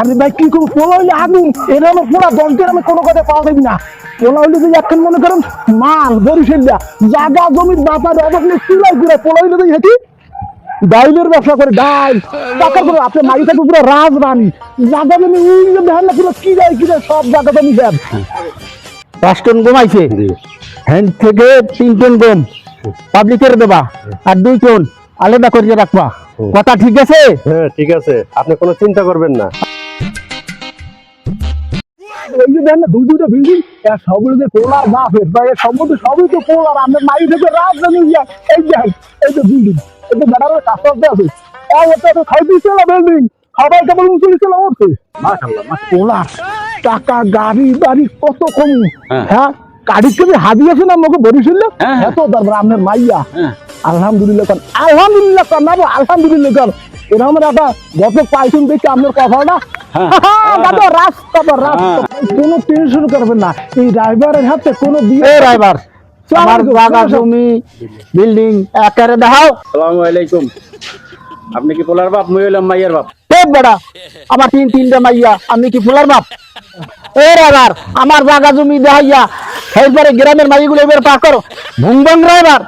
আমি ভাই কি করবো, পোলা হইলে আগুন, এর আমার পোলা দলকে আমি কোনো কথা পাওয়া যাবি না। পোলা হইলে যে এখন মনে করেন মাল বরিশাল জায়গা জমির বাজার অবাক নিয়ে চুলাই ঘুরে, পোলা হইলে যে হেঁটি ডাইলের ব্যবসা করে, ডাইল টাকা করে আপনি মারি থাকবে পুরো রাজরানী জায়গা জমি দেখেন না পুরো কি যায় সব জায়গা জমি দেন। 5 টন গম আইছে, হ্যান্ড থেকে 3 টন গম পাবলিকের দেবা আর 2 টন আলাদা করিয়ে রাখবা। কথা ঠিক আছে? হ্যাঁ ঠিক আছে, আপনি কোনো চিন্তা করবেন না। এই যে দেখেন না দুইটা বিল্ডিং, সবগুলো যে পোলার বাপের ভাই, সবই তো পোলার। আমরা মারি থেকে রাজধানী এই দেখেন, এই যে বিল্ডিং, এই যে বেড়ার কাজ করতে আছে, খাইতেছে না বিল্ডিং, সবাই কেবল উঁচু চলে উঠছে। পোলার টাকা গাড়ি বাড়ি কত কম। হ্যাঁ গাড়ি কেবি হাবি আছে না আমাকে বরিশাল, এত তারপর আপনার মাইয়া আলহামদুলিল্লাহ কান, আলহামদুলিল্লাহ কান না, আলহামদুলিল্লাহ কান। এরকম একটা গত পাইছুন দেখি আপনার কথাটা, রাস্তা কোনো টেনশন করবেন না। এই ড্রাইভারের হাতে কোনো বিয়ে ড্রাইভার আমার জায়গা জমি বিল্ডিং একারে দেখাও। আসসালামু আলাইকুম। আপনি কি পোলার বাপ? মুই হইলাম মাইয়ার বাপ। বেড়া আমার 3টা মাইয়া, আমি কি ফুলার বাপ? এ ড্রাইভার আমার জায়গা জমি দেখাইয়া এরপরে গ্রামের মাইগুলো এবার পা করো, ভুংবং ড্রাইভার।